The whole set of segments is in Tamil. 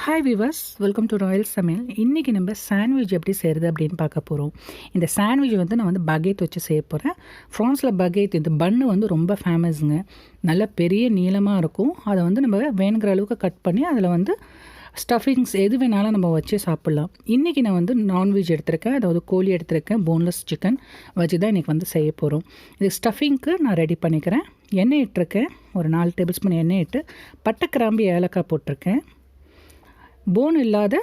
Hi viewers, welcome to Royal சமையல். இன்றைக்கி நம்ம சாண்ட்விச் எப்படி செய்கிறது அப்படின்னு பார்க்க போகிறோம். இந்த சாண்ட்விச் நான் பகேட் வச்சு செய்ய போகிறேன். ஃப்ரான்ஸில் பகேட் இந்த பன்னு ரொம்ப ஃபேமஸுங்க. நல்ல பெரிய நீளமாக இருக்கும். அதை நம்ம வேணுங்கிற அளவுக்கு கட் பண்ணி அதில் ஸ்டஃபிங்ஸ் எது வேணாலும் நம்ம வச்சு சாப்பிட்லாம். இன்றைக்கி நான் நான்வெஜ் எடுத்திருக்கேன், அதாவது கோழி எடுத்திருக்கேன், போன்லெஸ் சிக்கன் வச்சு தான் இன்றைக்கி செய்ய போகிறோம். இது ஸ்டஃபிங்க்கு நான் ரெடி பண்ணிக்கிறேன். எண்ணெய் இட்டிருக்கேன், ஒரு 4 டேபிள் ஸ்பூன் எண்ணெய் இட்டு பட்டை கிராம்பு ஏலக்காய் போட்டிருக்கேன். போன் இல்லாத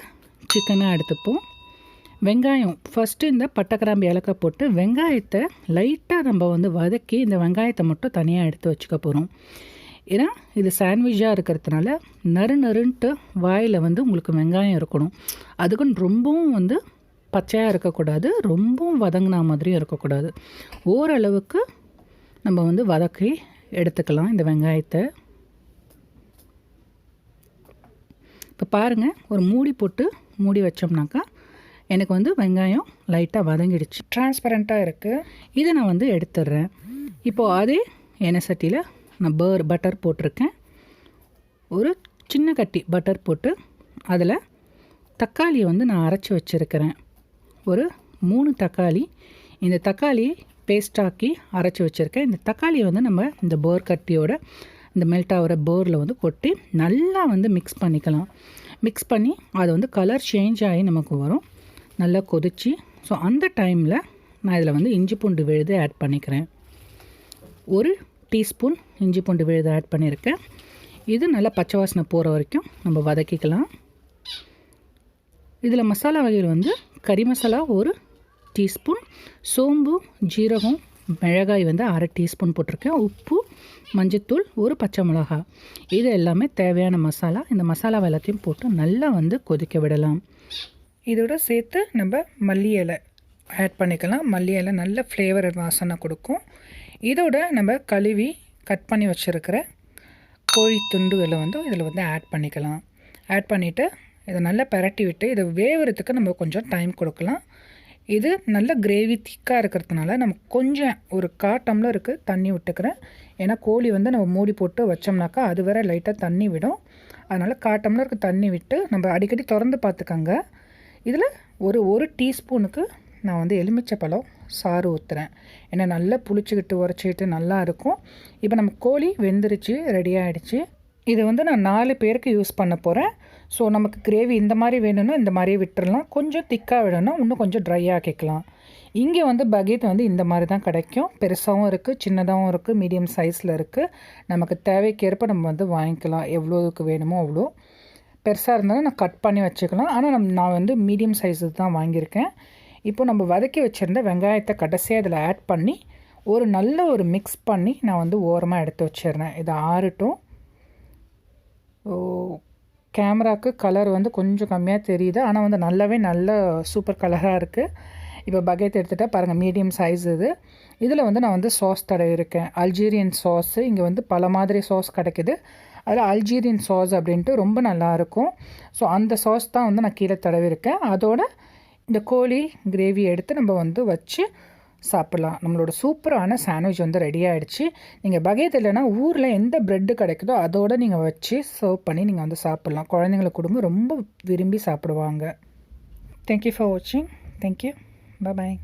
சிக்கனாக எடுத்துப்போம். வெங்காயம் ஃபஸ்ட்டு இந்த பட்டை கிராம்பு ஏலக்காய் போட்டு வெங்காயத்தை லைட்டாக நம்ம வதக்கி இந்த வெங்காயத்தை மட்டும் தனியாக எடுத்து வச்சுக்க போகிறோம். ஏன்னா இது சாண்ட்விச்சாக இருக்கிறதுனால நறுன்ட்டு வாயில் உங்களுக்கு வெங்காயம் இருக்கணும். அதுக்குன்னு ரொம்பவும் பச்சையாக இருக்கக்கூடாது, ரொம்பவும் வதங்கினா மாதிரியும் இருக்கக்கூடாது. ஓரளவுக்கு நம்ம வதக்கி எடுத்துக்கலாம் இந்த வெங்காயத்தை. இப்போ பாருங்கள், ஒரு மூடி போட்டு மூடி வச்சோம்னாக்கா எனக்கு வெங்காயம் லைட்டாக வதங்கிடுச்சு, டிரான்ஸ்பரண்ட்டாக இருக்குது. இதை நான் எடுத்துடுறேன். இப்போது அதே எண்ணெய் சட்டியில் நான் பட்டர் போட்டிருக்கேன். ஒரு சின்ன கட்டி பட்டர் போட்டு அதில் தக்காளியை நான் அரைச்சி வச்சுருக்கிறேன். ஒரு 3 தக்காளி. இந்த தக்காளியை பேஸ்டாக்கி அரைச்சி வச்சுருக்கேன். இந்த தக்காளியை நம்ம இந்த பர்ர் கட்டியோட இந்த மெல்ட் ஆகிற பர்ரில் கொட்டி நல்லா மிக்ஸ் பண்ணிக்கலாம். மிக்ஸ் பண்ணி அது கலர் சேஞ்ச் ஆகி நமக்கு வரும், நல்லா கொதிச்சு. ஸோ அந்த டைமில் நான் இதில் இஞ்சி பூண்டு விழுது ஆட் பண்ணிக்கிறேன். 1 டீஸ்பூன் இஞ்சி பூண்டு விழுது ஆட் பண்ணியிருக்கேன். இது நல்லா பச்சை வாசனை போகிற வரைக்கும் நம்ம வதக்கிக்கலாம். இதில் மசாலா வகையில் கறி மசாலா 1 டீஸ்பூன், சோம்பு, ஜீரகம், மிளகாய் 1/2 டீஸ்பூன் போட்டிருக்கேன். உப்பு, மஞ்சத்தூள், 1 பச்சை மிளகா. இது எல்லாமே தேவையான மசாலா. இந்த மசாலா எல்லாத்தையும் போட்டு நல்லா கொதிக்க விடலாம். இதோட சேர்த்து நம்ம மல்லி இலை ஆட் பண்ணிக்கலாம். மல்லி இலை நல்ல ஃப்ளேவர் வாசனை கொடுக்கும். இதோட நம்ம கழுவி கட் பண்ணி வச்சுருக்கிற கோழி துண்டுகளை இதில் ஆட் பண்ணிக்கலாம். ஆட் பண்ணிவிட்டு இதை நல்லா பரட்டி விட்டு இதை வேவுறதுக்கு நம்ம கொஞ்சம் டைம் கொடுக்கலாம். இது நல்ல கிரேவி திக்காக இருக்கிறதுனால நம்ம கொஞ்சம் ஒரு 1/4 டம்ளருக்கு தண்ணி விட்டுக்கிறேன். ஏன்னா கோழி நம்ம மூடி போட்டு வச்சோம்னாக்கா அது வேற லைட்டாக தண்ணி விடும். அதனால் 1/4 டம்ளருக்கு தண்ணி விட்டு நம்ம அடிக்கடி திறந்து பார்த்துக்கோங்க. இதில் ஒரு டீஸ்பூனுக்கு நான் எலுமிச்சை பழம் சாறு ஊற்றுறேன். ஏன்னா நல்லா புளிச்சிக்கிட்டு உரைச்சிக்கிட்டு நல்லா இருக்கும். இப்போ நம்ம கோழி வெந்துருச்சு, ரெடி ஆகிடுச்சு. இது நான் 4 பேருக்கு யூஸ் பண்ண போகிறேன். ஸோ நமக்கு கிரேவி இந்த மாதிரி வேணும்னா இந்த மாதிரியே விட்டுறலாம். கொஞ்சம் திக்காக வேணும்னா இன்னும் கொஞ்சம் ட்ரை ஆக்கிக்கலாம். இங்கே பகேட் இந்த மாதிரி தான் கிடைக்கும். பெருசாகவும் இருக்குது, சின்னதாகவும் இருக்குது, மீடியம் சைஸில் இருக்குது. நமக்கு தேவைக்கேற்ப நம்ம வாங்கிக்கலாம். எவ்வளோக்கு வேணுமோ அவ்வளோ. பெருசாக இருந்தாலும் நான் கட் பண்ணி வச்சுக்கலாம். ஆனால் நான் மீடியம் சைஸு தான் வாங்கியிருக்கேன். இப்போ நம்ம வதக்கி வச்சுருந்த வெங்காயத்தை கடைசியாக இதில் ஆட் பண்ணி நல்ல ஒரு மிக்ஸ் பண்ணி நான் ஓரமாக எடுத்து வச்சிடுறேன். இது ஆறட்டும். கேமராவுக்கு கலர் கொஞ்சம் கம்மியாக தெரியுது, ஆனால் நல்ல சூப்பர் கலராக இருக்குது. இப்போ பகேட் எடுத்துகிட்டா பாருங்கள், மீடியம் சைஸ் இது. இதில் நான் சாஸ் தடவி இருக்கேன். Algerian sauce. இங்கே பல மாதிரி சாஸ் கிடைக்குது. அதில் அல்ஜீரியன் சாஸ் அப்படின்ட்டு ரொம்ப நல்லாயிருக்கும். ஸோ அந்த சாஸ் தான் நான் கீழே தடவி இருக்கேன். அதோட இந்த கோழி கிரேவி எடுத்து நம்ம வச்சு சாப்பிட்லாம். நம்மளோட சூப்பரான சாண்ட்விச் ரெடி ஆகிடுச்சு. நீங்கள் பகேட் இல்லைன்னா ஊரில் எந்த ப்ரெட்டு கிடைக்குதோ அதோடு நீங்கள் வச்சு சர்வ் பண்ணி நீங்கள் சாப்பிட்லாம். குழந்தைங்களுக்கு கொடுங்க, ரொம்ப விரும்பி சாப்பிடுவாங்க. தேங்க்யூ ஃபார் வாட்சிங். தேங்க்யூ. பாய்.